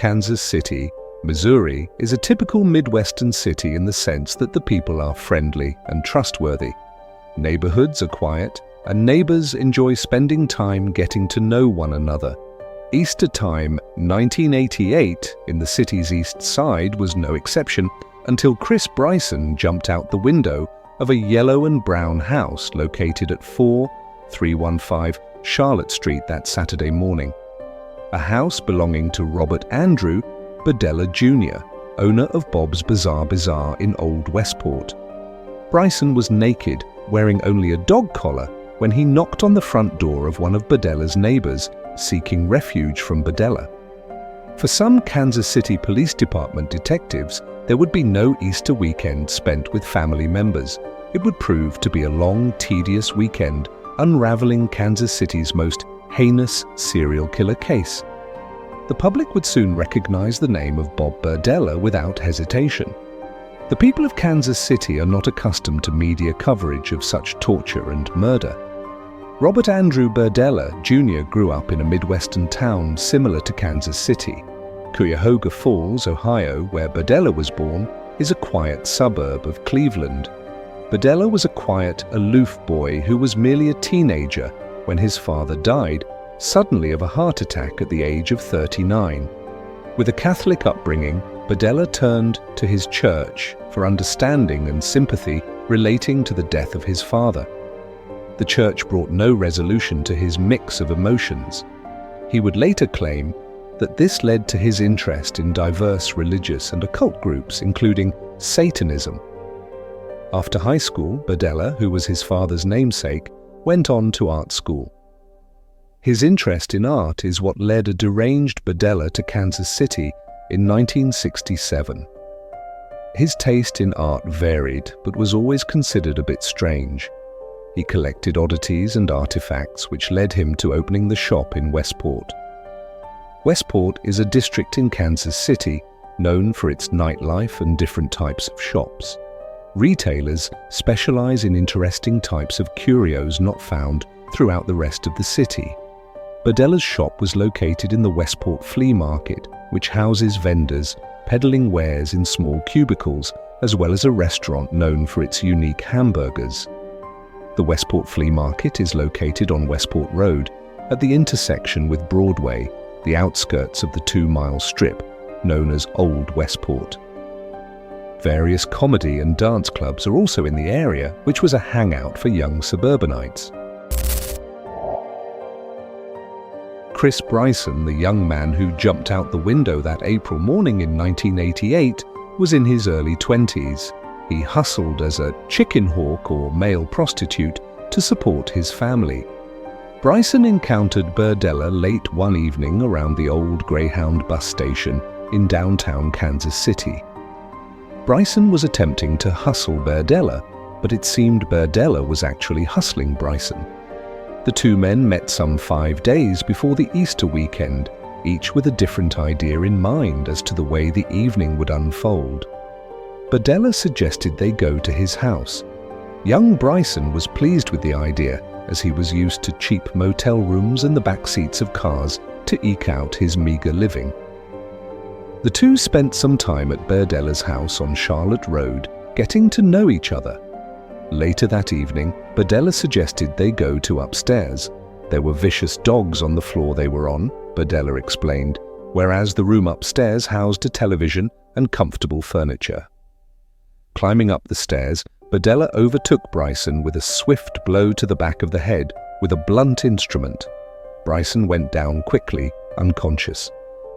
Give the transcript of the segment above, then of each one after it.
Kansas City, Missouri is a typical Midwestern city in the sense that the people are friendly and trustworthy. Neighborhoods are quiet, and neighbors enjoy spending time getting to know one another. Easter time 1988 in the city's east side was no exception until Chris Bryson jumped out the window of a yellow and brown house located at 4315 Charlotte Street that Saturday morning. A house belonging to Robert Andrew Berdella Jr., owner of Bob's Bizarre Bazaar in Old Westport. Bryson was naked, wearing only a dog collar, when he knocked on the front door of one of Berdella's neighbors, seeking refuge from Berdella. For some Kansas City Police Department detectives, there would be no Easter weekend spent with family members. It would prove to be a long, tedious weekend unraveling Kansas City's most heinous serial killer case. The public would soon recognize the name of Bob Berdella without hesitation. The people of Kansas City are not accustomed to media coverage of such torture and murder. Robert Andrew Berdella Jr. grew up in a Midwestern town similar to Kansas City. Cuyahoga Falls, Ohio, where Berdella was born, is a quiet suburb of Cleveland. Berdella was a quiet, aloof boy who was merely a teenager when his father died, suddenly of a heart attack at the age of 39. With a Catholic upbringing, Berdella turned to his church for understanding and sympathy relating to the death of his father. The church brought no resolution to his mix of emotions. He would later claim that this led to his interest in diverse religious and occult groups, including Satanism. After high school, Berdella, who was his father's namesake, went on to art school. His interest in art is what led a deranged Berdella to Kansas City in 1967. His taste in art varied, but was always considered a bit strange. He collected oddities and artifacts, which led him to opening the shop in Westport. Westport is a district in Kansas City known for its nightlife and different types of shops. Retailers specialize in interesting types of curios not found throughout the rest of the city. Berdella's shop was located in the Westport Flea Market, which houses vendors peddling wares in small cubicles, as well as a restaurant known for its unique hamburgers. The Westport Flea Market is located on Westport Road at the intersection with Broadway, the outskirts of the 2-mile strip known as Old Westport. Various comedy and dance clubs are also in the area, which was a hangout for young suburbanites. Chris Bryson, the young man who jumped out the window that April morning in 1988, was in his early 20s. He hustled as a chicken hawk or male prostitute to support his family. Bryson encountered Berdella late one evening around the old Greyhound bus station in downtown Kansas City. Bryson was attempting to hustle Berdella, but it seemed Berdella was actually hustling Bryson. The two men met some 5 days before the Easter weekend, each with a different idea in mind as to the way the evening would unfold. Berdella suggested they go to his house. Young Bryson was pleased with the idea, as he was used to cheap motel rooms in the back seats of cars to eke out his meager living. The two spent some time at Berdella's house on Charlotte Road, getting to know each other. Later that evening, Berdella suggested they go to upstairs. There were vicious dogs on the floor they were on, Berdella explained, whereas the room upstairs housed a television and comfortable furniture. Climbing up the stairs, Berdella overtook Bryson with a swift blow to the back of the head with a blunt instrument. Bryson went down quickly, unconscious.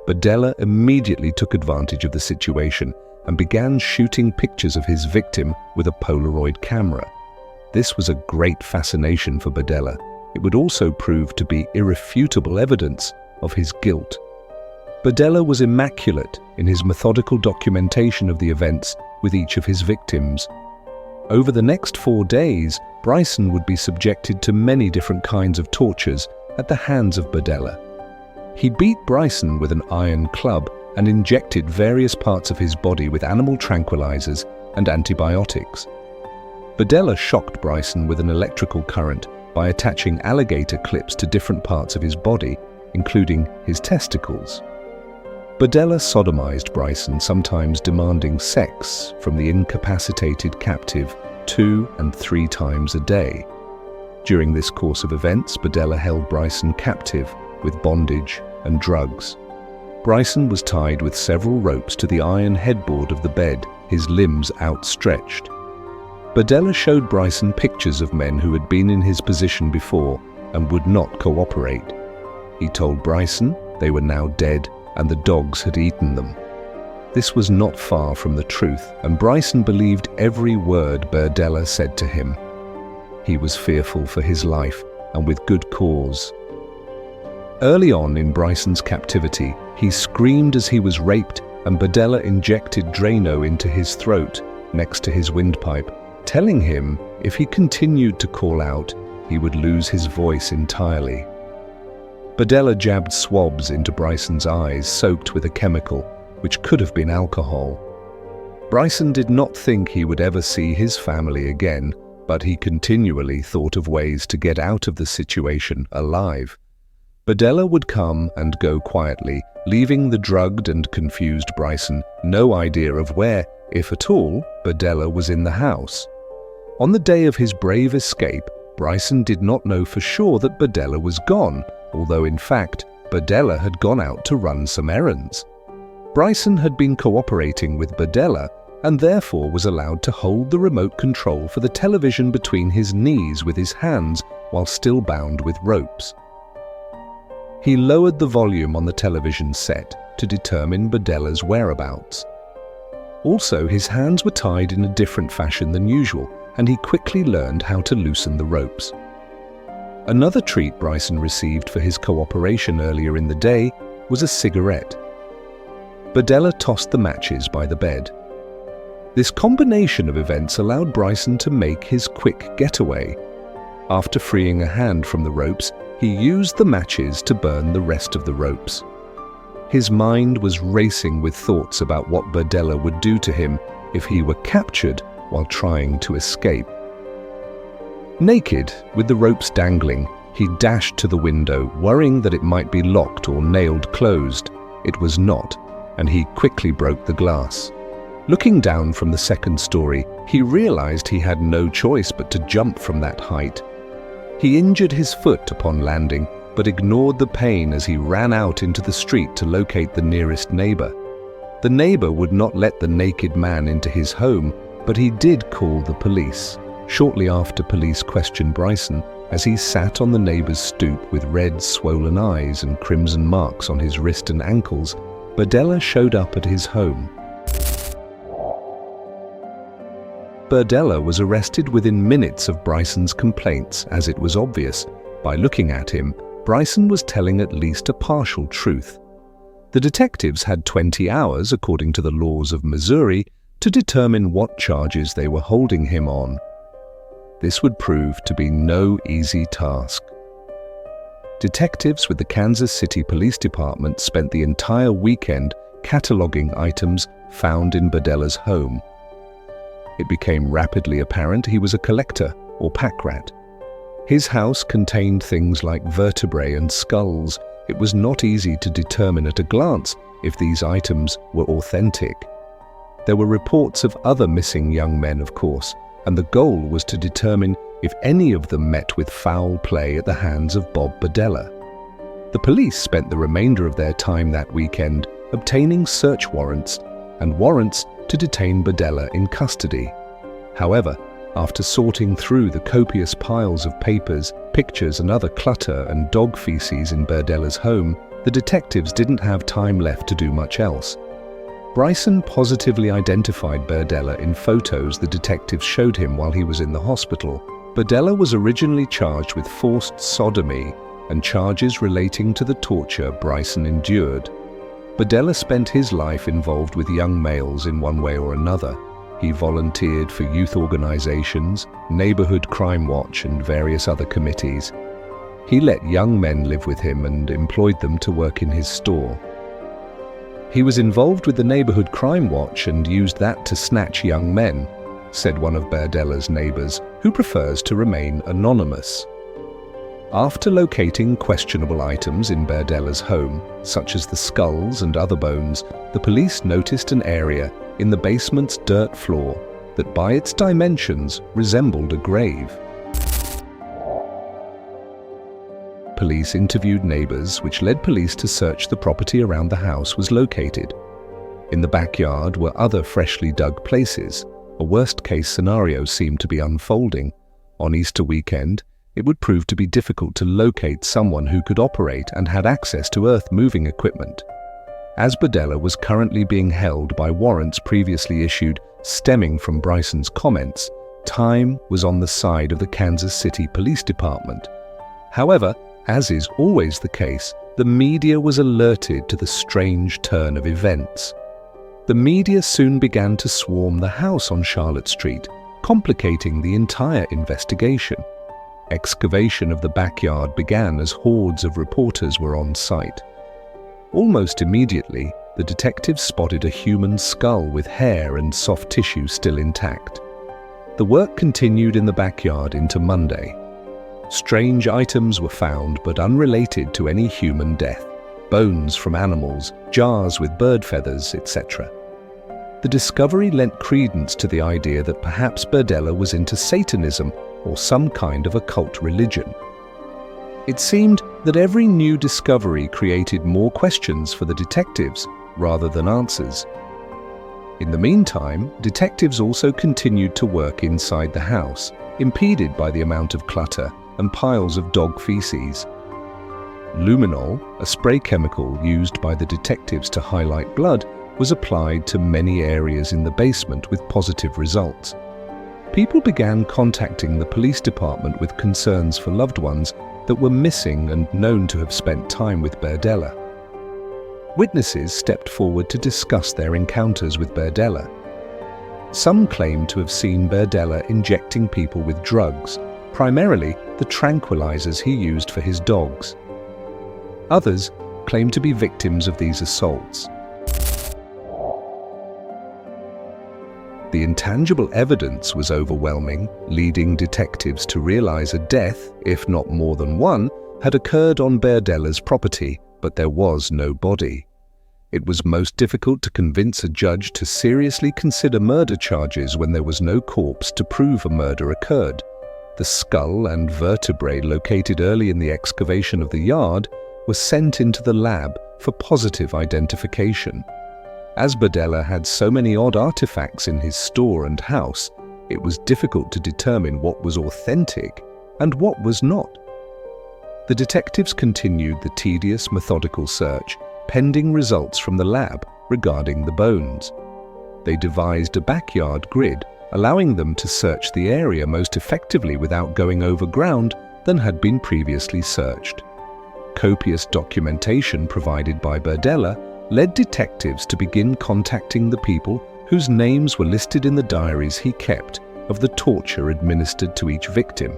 Berdella immediately took advantage of the situation and began shooting pictures of his victim with a Polaroid camera. This was a great fascination for Berdella. It would also prove to be irrefutable evidence of his guilt. Berdella was immaculate in his methodical documentation of the events with each of his victims. Over the next 4 days, Bryson would be subjected to many different kinds of tortures at the hands of Berdella. He beat Bryson with an iron club and injected various parts of his body with animal tranquilizers and antibiotics. Berdella shocked Bryson with an electrical current by attaching alligator clips to different parts of his body, including his testicles. Berdella sodomized Bryson, sometimes demanding sex from the incapacitated captive 2 and 3 times a day. During this course of events, Berdella held Bryson captive with bondage and drugs. Bryson was tied with several ropes to the iron headboard of the bed, his limbs outstretched. Berdella showed Bryson pictures of men who had been in his position before and would not cooperate. He told Bryson they were now dead and the dogs had eaten them. This was not far from the truth, and Bryson believed every word Berdella said to him. He was fearful for his life, and with good cause. Early on in Bryson's captivity, he screamed as he was raped, and Berdella injected Drano into his throat next to his windpipe, telling him if he continued to call out, he would lose his voice entirely. Berdella jabbed swabs into Bryson's eyes soaked with a chemical, which could have been alcohol. Bryson did not think he would ever see his family again, but he continually thought of ways to get out of the situation alive. Berdella would come and go quietly, leaving the drugged and confused Bryson no idea of where, if at all, Berdella was in the house. On the day of his brave escape, Bryson did not know for sure that Berdella was gone, although in fact, Berdella had gone out to run some errands. Bryson had been cooperating with Berdella and therefore was allowed to hold the remote control for the television between his knees with his hands while still bound with ropes. He lowered the volume on the television set to determine Berdella's whereabouts. Also, his hands were tied in a different fashion than usual, and he quickly learned how to loosen the ropes. Another treat Bryson received for his cooperation earlier in the day was a cigarette. Berdella tossed the matches by the bed. This combination of events allowed Bryson to make his quick getaway. After freeing a hand from the ropes, he used the matches to burn the rest of the ropes. His mind was racing with thoughts about what Berdella would do to him if he were captured while trying to escape. Naked, with the ropes dangling, he dashed to the window, worrying that it might be locked or nailed closed. It was not, and he quickly broke the glass. Looking down from the second story, he realized he had no choice but to jump from that height. He injured his foot upon landing, but ignored the pain as he ran out into the street to locate the nearest neighbor. The neighbor would not let the naked man into his home, but he did call the police. Shortly after, police questioned Bryson as he sat on the neighbor's stoop with red, swollen eyes and crimson marks on his wrist and ankles. Berdella showed up at his home. Berdella was arrested within minutes of Bryson's complaints, as it was obvious. By looking at him, Bryson was telling at least a partial truth. The detectives had 20 hours, according to the laws of Missouri, to determine what charges they were holding him on. This would prove to be no easy task. Detectives with the Kansas City Police Department spent the entire weekend cataloging items found in Berdella's home. It became rapidly apparent he was a collector or pack rat. His house contained things like vertebrae and skulls. It was not easy to determine at a glance if these items were authentic. There were reports of other missing young men, of course, and the goal was to determine if any of them met with foul play at the hands of Bob Berdella. The police spent the remainder of their time that weekend obtaining search warrants and warrants to detain Berdella in custody. However, after sorting through the copious piles of papers, pictures and other clutter and dog feces in Berdella's home, the detectives didn't have time left to do much else. Bryson positively identified Berdella in photos the detectives showed him while he was in the hospital. Berdella was originally charged with forced sodomy and charges relating to the torture Bryson endured. Berdella spent his life involved with young males in one way or another. He volunteered for youth organizations, Neighborhood Crime Watch, and various other committees. He let young men live with him and employed them to work in his store. He was involved with the Neighborhood Crime Watch and used that to snatch young men, said one of Berdella's neighbors, who prefers to remain anonymous. After locating questionable items in Berdella's home, such as the skulls and other bones, the police noticed an area in the basement's dirt floor that by its dimensions resembled a grave. Police interviewed neighbors, which led police to search the property around the house was located. In the backyard were other freshly dug places. A worst-case scenario seemed to be unfolding. On Easter weekend, it would prove to be difficult to locate someone who could operate and had access to earth-moving equipment. As Berdella was currently being held by warrants previously issued stemming from Bryson's comments, time was on the side of the Kansas City Police Department. However, as is always the case, the media was alerted to the strange turn of events. The media soon began to swarm the house on Charlotte Street, complicating the entire investigation. Excavation of the backyard began as hordes of reporters were on site. Almost immediately, the detectives spotted a human skull with hair and soft tissue still intact. The work continued in the backyard into Monday. Strange items were found but unrelated to any human death. Bones from animals, jars with bird feathers, etc. The discovery lent credence to the idea that perhaps Berdella was into Satanism or some kind of occult religion. It seemed that every new discovery created more questions for the detectives rather than answers. In the meantime, detectives also continued to work inside the house, impeded by the amount of clutter and piles of dog feces. Luminol, a spray chemical used by the detectives to highlight blood, was applied to many areas in the basement with positive results. People began contacting the police department with concerns for loved ones that were missing and known to have spent time with Berdella. Witnesses stepped forward to discuss their encounters with Berdella. Some claimed to have seen Berdella injecting people with drugs, primarily the tranquilizers he used for his dogs. Others claimed to be victims of these assaults. The intangible evidence was overwhelming, leading detectives to realize a death, if not more than one, had occurred on Berdella's property, but there was no body. It was most difficult to convince a judge to seriously consider murder charges when there was no corpse to prove a murder occurred. The skull and vertebrae located early in the excavation of the yard were sent into the lab for positive identification. As Berdella had so many odd artifacts in his store and house, it was difficult to determine what was authentic and what was not. The detectives continued the tedious, methodical search, pending results from the lab regarding the bones. They devised a backyard grid, allowing them to search the area most effectively without going over ground than had been previously searched. Copious documentation provided by Berdella led detectives to begin contacting the people whose names were listed in the diaries he kept of the torture administered to each victim.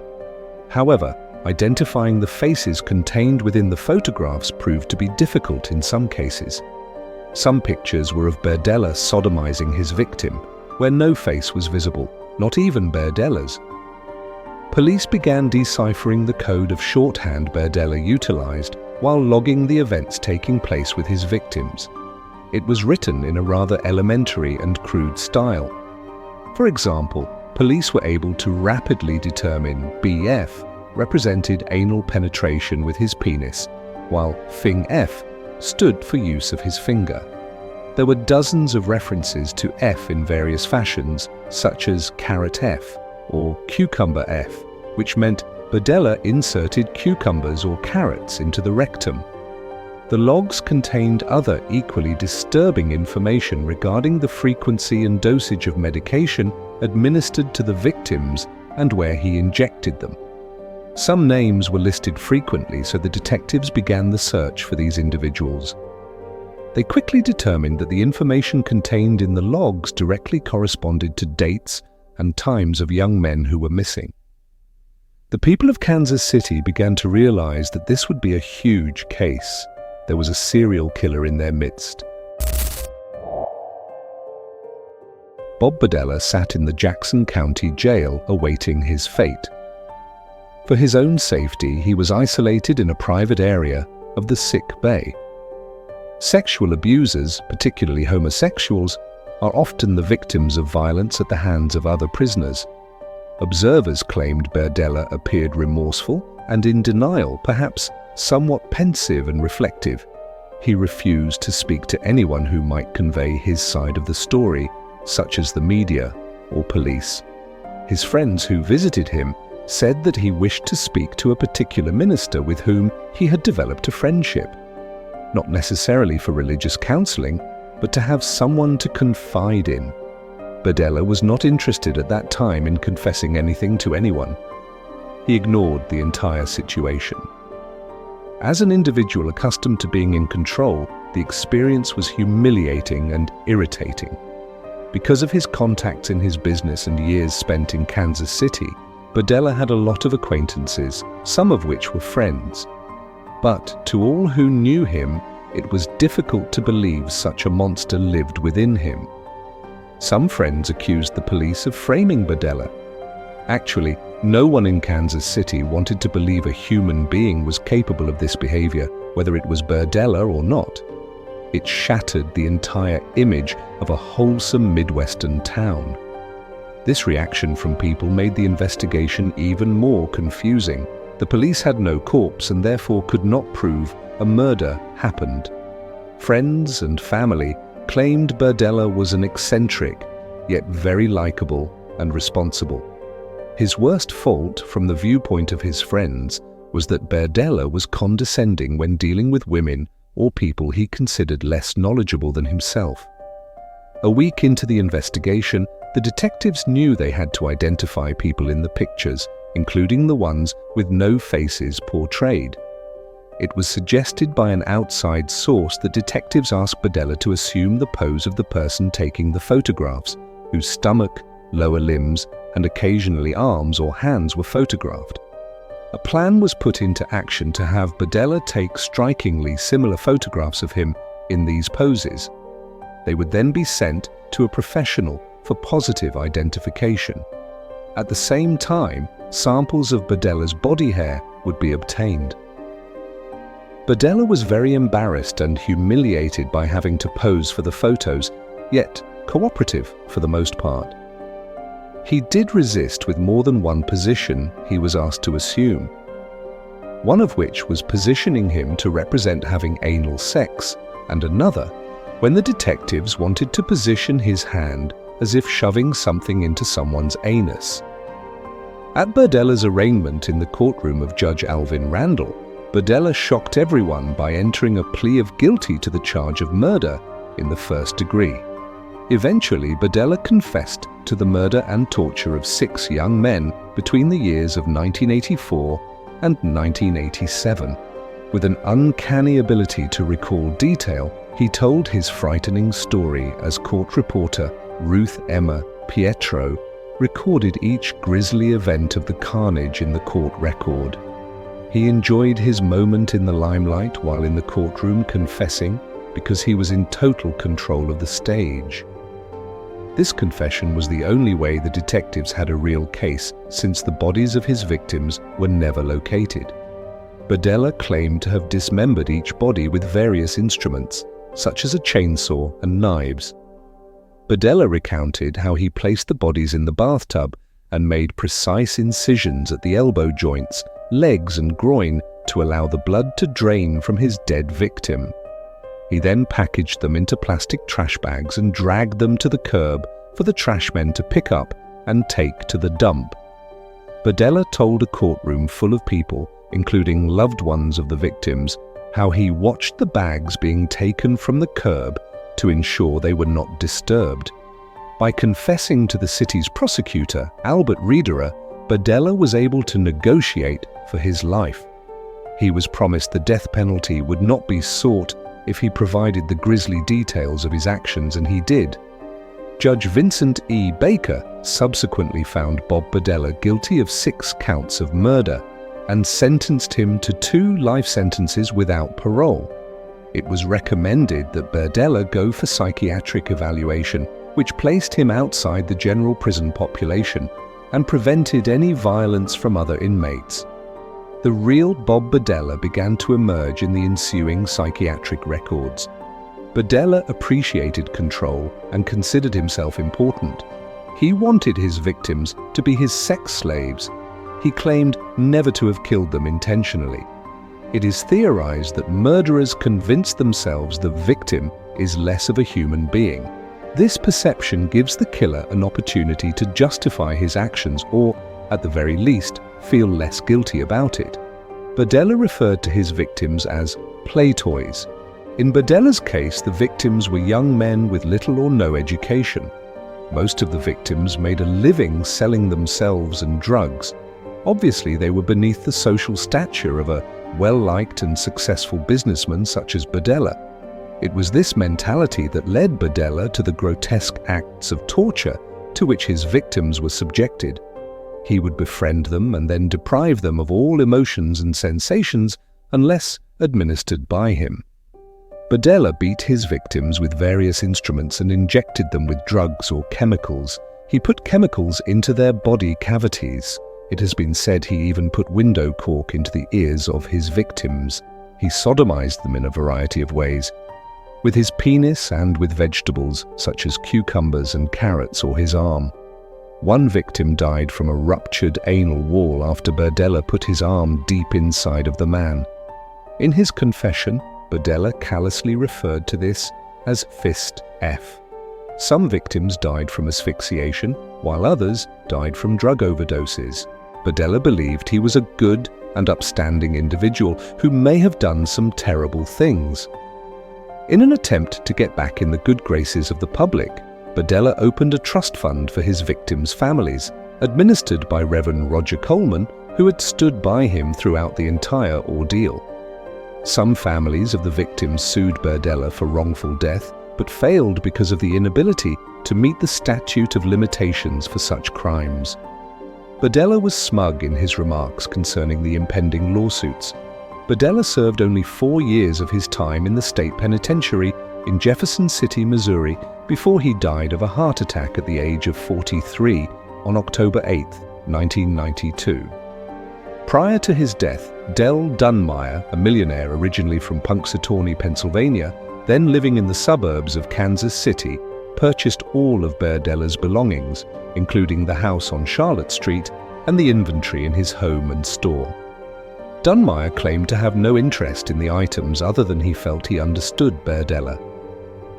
However, identifying the faces contained within the photographs proved to be difficult in some cases. Some pictures were of Berdella sodomizing his victim, where no face was visible, not even Berdella's. Police began deciphering the code of shorthand Berdella utilized while logging the events taking place with his victims. It was written in a rather elementary and crude style. For example, police were able to rapidly determine BF represented anal penetration with his penis, while Fing F stood for use of his finger. There were dozens of references to F in various fashions, such as carrot F or cucumber F, which meant Berdella inserted cucumbers or carrots into the rectum. The logs contained other equally disturbing information regarding the frequency and dosage of medication administered to the victims and where he injected them. Some names were listed frequently, so the detectives began the search for these individuals. They quickly determined that the information contained in the logs directly corresponded to dates and times of young men who were missing. The people of Kansas City began to realize that this would be a huge case. There was a serial killer in their midst. Bob Berdella sat in the Jackson County Jail awaiting his fate. For his own safety, he was isolated in a private area of the sick bay. Sexual abusers, particularly homosexuals, are often the victims of violence at the hands of other prisoners. Observers claimed Berdella appeared remorseful and in denial, perhaps somewhat pensive and reflective. He refused to speak to anyone who might convey his side of the story, such as the media or police. His friends who visited him said that he wished to speak to a particular minister with whom he had developed a friendship, not necessarily for religious counseling, but to have someone to confide in. Berdella was not interested at that time in confessing anything to anyone. He ignored the entire situation. As an individual accustomed to being in control, the experience was humiliating and irritating. Because of his contacts in his business and years spent in Kansas City, Berdella had a lot of acquaintances, some of which were friends. But to all who knew him, it was difficult to believe such a monster lived within him. Some friends accused the police of framing Berdella. Actually, no one in Kansas City wanted to believe a human being was capable of this behavior, whether it was Berdella or not. It shattered the entire image of a wholesome Midwestern town. This reaction from people made the investigation even more confusing. The police had no corpse and therefore could not prove a murder happened. Friends and family claimed Berdella was an eccentric, yet very likable and responsible. His worst fault, from the viewpoint of his friends, was that Berdella was condescending when dealing with women or people he considered less knowledgeable than himself. A week into the investigation, the detectives knew they had to identify people in the pictures, including the ones with no faces portrayed. It was suggested by an outside source that detectives asked Berdella to assume the pose of the person taking the photographs, whose stomach, lower limbs, and occasionally arms or hands were photographed. A plan was put into action to have Berdella take strikingly similar photographs of him in these poses. They would then be sent to a professional for positive identification. At the same time, samples of Berdella's body hair would be obtained. Berdella was very embarrassed and humiliated by having to pose for the photos, yet cooperative for the most part. He did resist with more than one position he was asked to assume, one of which was positioning him to represent having anal sex, and another when the detectives wanted to position his hand as if shoving something into someone's anus. At Berdella's arraignment in the courtroom of Judge Alvin Randall, Berdella shocked everyone by entering a plea of guilty to the charge of murder in the first degree. Eventually, Berdella confessed to the murder and torture of 6 young men between the years of 1984 and 1987. With an uncanny ability to recall detail, he told his frightening story as court reporter Ruth Emma Pietro recorded each grisly event of the carnage in the court record. He enjoyed his moment in the limelight while in the courtroom confessing because he was in total control of the stage. This confession was the only way the detectives had a real case, since the bodies of his victims were never located. Berdella claimed to have dismembered each body with various instruments, such as a chainsaw and knives. Berdella recounted how he placed the bodies in the bathtub and made precise incisions at the elbow joints, legs and groin to allow the blood to drain from his dead victim. He then packaged them into plastic trash bags and dragged them to the curb for the trashmen to pick up and take to the dump. Berdella told a courtroom full of people, including loved ones of the victims, how he watched the bags being taken from the curb to ensure they were not disturbed. By confessing to the city's prosecutor, Albert Riederer, Berdella was able to negotiate for his life. He was promised the death penalty would not be sought if he provided the grisly details of his actions, and he did. Judge Vincent E. Baker subsequently found Bob Berdella guilty of 6 counts of murder and sentenced him to 2 life sentences without parole. It was recommended that Berdella go for psychiatric evaluation, which placed him outside the general prison population and prevented any violence from other inmates. the real Bob Berdella began to emerge in the ensuing psychiatric records. Berdella appreciated control and considered himself important. He wanted his victims to be his sex slaves. He claimed never to have killed them intentionally. It is theorized that murderers convince themselves the victim is less of a human being. This perception gives the killer an opportunity to justify his actions or, at the very least, feel less guilty about it. Berdella referred to his victims as play toys. In Berdella's case, the victims were young men with little or no education. Most of the victims made a living selling themselves and drugs. Obviously, they were beneath the social stature of a well-liked and successful businessman such as Berdella. It was this mentality that led Berdella to the grotesque acts of torture to which his victims were subjected. He would befriend them and then deprive them of all emotions and sensations unless administered by him. Berdella beat his victims with various instruments and injected them with drugs or chemicals. He put chemicals into their body cavities. It has been said he even put window cork into the ears of his victims. He sodomized them in a variety of ways, with his penis and with vegetables such as cucumbers and carrots or his arm. One victim died from a ruptured anal wall after Berdella put his arm deep inside of the man. In his confession, Berdella callously referred to this as Fist F. Some victims died from asphyxiation, while others died from drug overdoses. Berdella believed he was a good and upstanding individual who may have done some terrible things. In an attempt to get back in the good graces of the public, Berdella opened a trust fund for his victims' families, administered by Reverend Roger Coleman, who had stood by him throughout the entire ordeal. Some families of the victims sued Berdella for wrongful death, but failed because of the inability to meet the statute of limitations for such crimes. Berdella was smug in his remarks concerning the impending lawsuits. Berdella served only 4 years of his time in the state penitentiary in Jefferson City, Missouri, before he died of a heart attack at the age of 43 on October 8, 1992. Prior to his death, Dell Dunmeyer, a millionaire originally from Punxsutawney, Pennsylvania, then living in the suburbs of Kansas City, purchased all of Berdella's belongings, including the house on Charlotte Street and the inventory in his home and store. Dunmeyer claimed to have no interest in the items other than he felt he understood Berdella.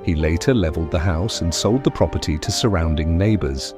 He later leveled the house and sold the property to surrounding neighbors.